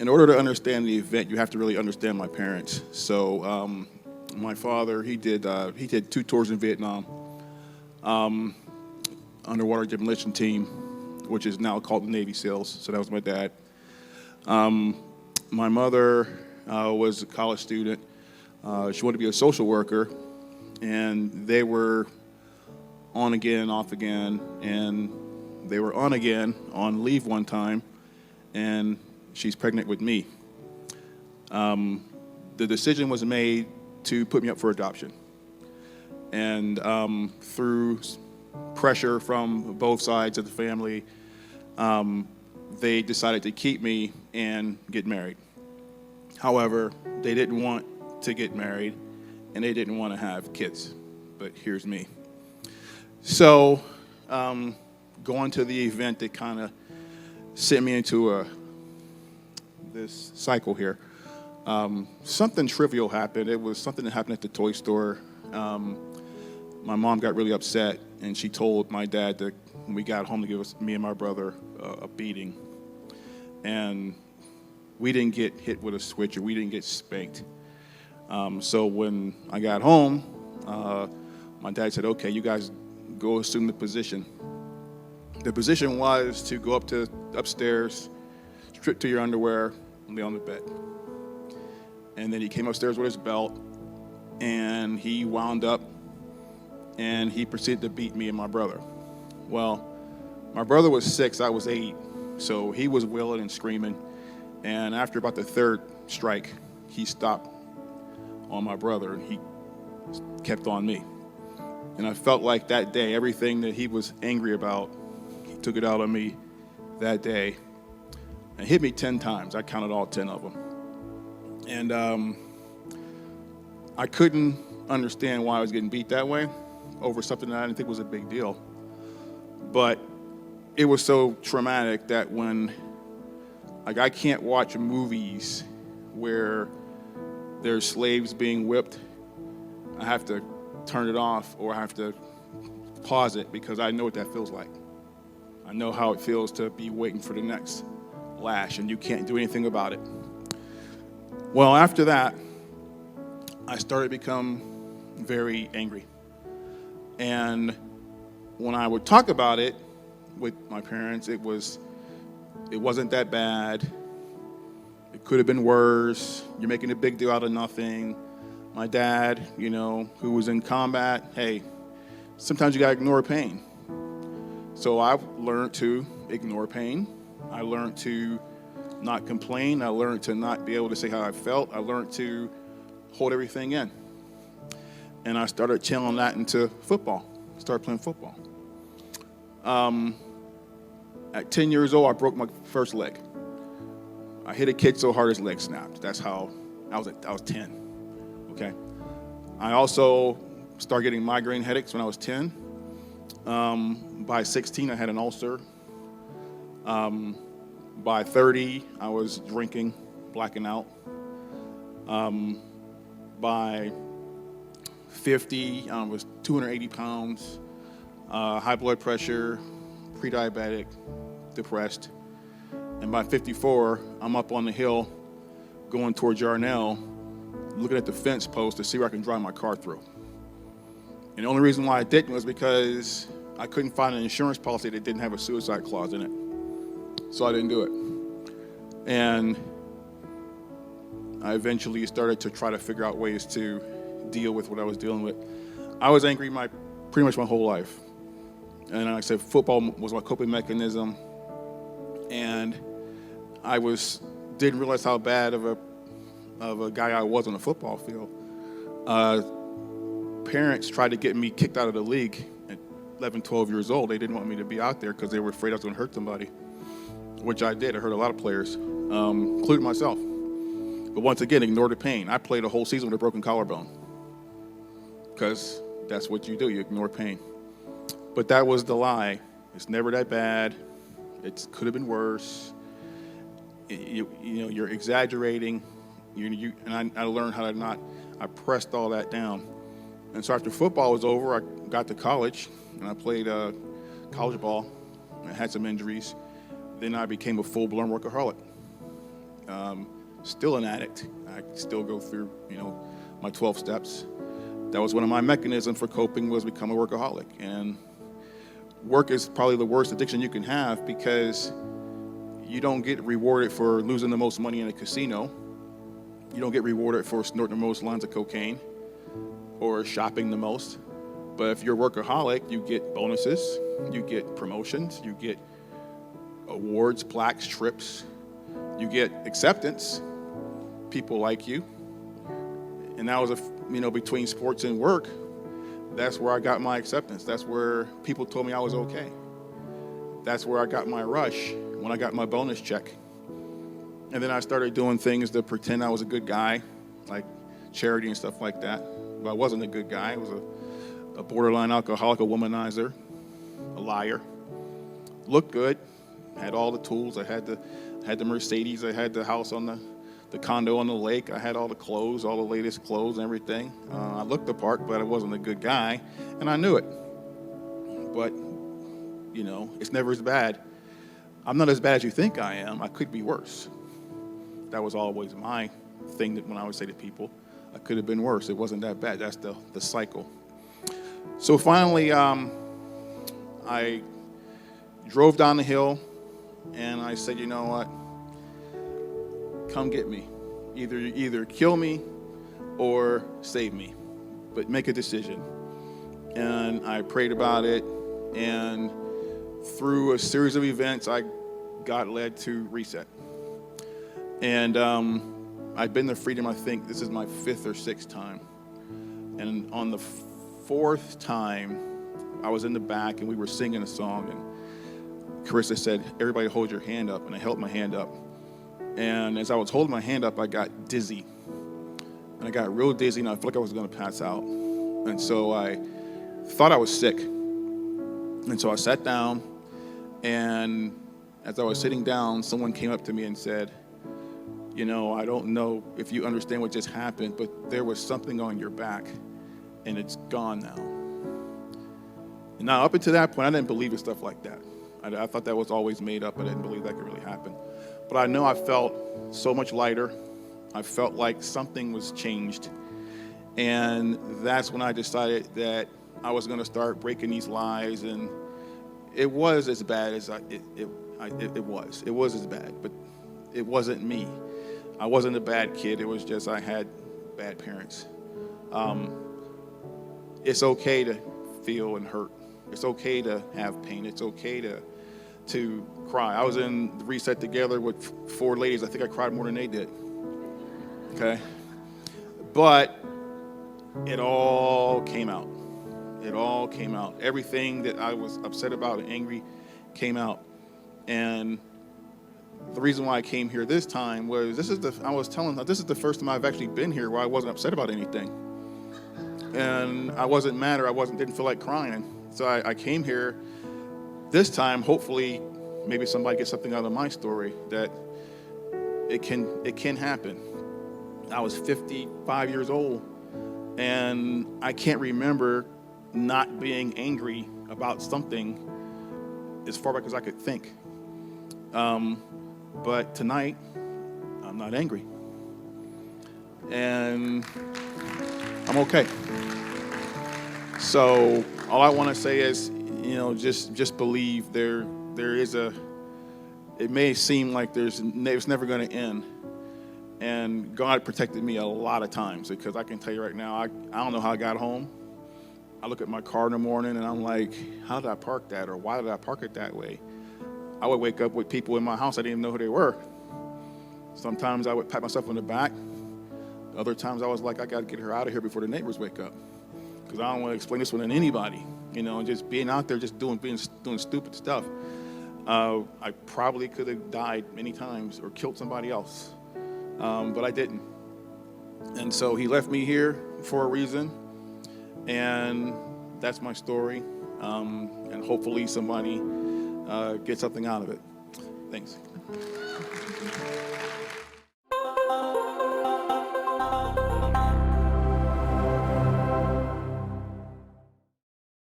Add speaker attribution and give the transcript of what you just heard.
Speaker 1: in order to understand the event, you have to really understand my parents. So my father, he did 2 tours in Vietnam, underwater demolition team, which is now called the Navy SEALs. So that was my dad. My mother was a college student. She wanted to be a social worker, and they were on again, off again, and they were on again on leave one time, and she's pregnant with me. The decision was made to put me up for adoption. And through pressure from both sides of the family, they decided to keep me and get married. However, they didn't want to get married, and they didn't want to have kids. But here's me. So going to the event that kind of sent me into this cycle here. Something trivial happened. It was something that happened at the toy store. My mom got really upset, and she told my dad that when we got home to give me and my brother a beating. And we didn't get hit with a switch, or we didn't get spanked. So when I got home, my dad said, okay, you guys go assume the position. The position was to go upstairs, strip to your underwear, and lay on the bed. And then he came upstairs with his belt, and he wound up, and he proceeded to beat me and my brother. Well, my brother was 6, I was 8, so he was wailing and screaming. And after about the 3rd strike, he stopped on my brother, and he kept on me. And I felt like that day, everything that he was angry about, he took it out on me that day and hit me 10 times. I counted all 10 of them. And I couldn't understand why I was getting beat that way over something that I didn't think was a big deal. But it was so traumatic that when, like, I can't watch movies where there's slaves being whipped, I have to turn it off, or I have to pause it, because I know what that feels like. I know how it feels to be waiting for the next lash, and you can't do anything about it. Well, after that, I started to become very angry. And when I would talk about it with my parents, it wasn't that bad. It could have been worse. You're making a big deal out of nothing. My dad, who was in combat, hey, sometimes you gotta ignore pain. So I've learned to ignore pain. I learned to not complain. I learned to not be able to say how I felt. I learned to hold everything in. And I started channeling that into football. Started playing football. At 10 years old, I broke my first leg. I hit a kid so hard his leg snapped. That's how I was 10. Okay. I also started getting migraine headaches when I was 10. By 16, I had an ulcer. By 30, I was drinking, blacking out. By 50, I was 280 pounds, high blood pressure, pre-diabetic, depressed. And by 54, I'm up on the hill going towards Yarnell, looking at the fence post to see where I can drive my car through. And the only reason why I didn't was because I couldn't find an insurance policy that didn't have a suicide clause in it. So I didn't do it. And I eventually started to try to figure out ways to deal with what I was dealing with. I was angry pretty much my whole life. And like I said, football was my coping mechanism. And I didn't realize how bad of a guy I was on the football field. Parents tried to get me kicked out of the league at 11, 12 years old. They didn't want me to be out there because they were afraid I was going to hurt somebody, which I did. I hurt a lot of players, including myself. But once again, ignore the pain. I played a whole season with a broken collarbone because that's what you do. You ignore pain. But that was the lie. It's never that bad. It could have been worse. You're exaggerating. And I learned how to not. I pressed all that down. And so after football was over, I got to college, and I played college ball. I had some injuries. Then I became a full-blown workaholic. Still an addict. I still go through, my 12 steps. That was one of my mechanisms for coping, was become a workaholic. And work is probably the worst addiction you can have, because you don't get rewarded for losing the most money in a casino. You don't get rewarded for snorting the most lines of cocaine or shopping the most. But if you're a workaholic, you get bonuses, you get promotions, you get awards, plaques, trips, you get acceptance. People like you. And that was, between sports and work, that's where I got my acceptance. That's where people told me I was okay. That's where I got my rush, when I got my bonus check. And then I started doing things to pretend I was a good guy, like charity and stuff like that. But I wasn't a good guy. I was a borderline alcoholic, a womanizer, a liar. Looked good, had all the tools. I had the Mercedes. I had the house on the condo on the lake. I had all the clothes, all the latest clothes and everything. I looked the part, but I wasn't a good guy, and I knew it. But, it's never as bad. I'm not as bad as you think I am. I could be worse. That was always my thing, that when I would say to people, I could have been worse. It wasn't that bad. That's the cycle. So finally, I drove down the hill, and I said, you know what? Come get me. Either kill me or save me, but make a decision. And I prayed about it, and through a series of events, I got led to reset. And I've been to Freedom, I think this is my 5th or 6th time. And on the 4th time, I was in the back, and we were singing a song, and Carissa said, everybody hold your hand up, and I held my hand up. And as I was holding my hand up, I got dizzy. And I got real dizzy, and I felt like I was going to pass out. And so I thought I was sick. And so I sat down, and as I was sitting down, someone came up to me and said, I don't know if you understand what just happened, but there was something on your back, and it's gone now. And now, up until that point, I didn't believe in stuff like that. I thought that was always made up. I didn't believe that could really happen. But I know I felt so much lighter. I felt like something was changed. And that's when I decided that I was going to start breaking these lies. And it was as bad as it was. It was as bad, but it wasn't me. I wasn't a bad kid. It was just I had bad parents. It's okay to feel and hurt. It's okay to have pain. It's okay to cry. I was in the Reset together with 4 ladies. I think I cried more than they did. Okay? But it all came out. It all came out. Everything that I was upset about and angry came out. And the reason why I came here this time was this is the first time I've actually been here where I wasn't upset about anything. And I wasn't mad, or didn't feel like crying. So I came here this time, hopefully, maybe somebody gets something out of my story, that it can happen. I was 55 years old, and I can't remember not being angry about something as far back as I could think. But tonight, I'm not angry. And I'm okay. So all I want to say is, just believe there is it may seem like it's never going to end. And God protected me a lot of times, because I can tell you right now, I don't know how I got home. I look at my car in the morning and I'm like, how did I park that? Or why did I park it that way? I would wake up with people in my house I didn't even know who they were. Sometimes I would pat myself on the back. Other times I was like, I got to get her out of here before the neighbors wake up, because I don't want to explain this one to anybody. Just being out there, just doing stupid stuff. I probably could have died many times or killed somebody else, but I didn't. And so he left me here for a reason, and that's my story. And hopefully somebody gets something out of it. Thanks.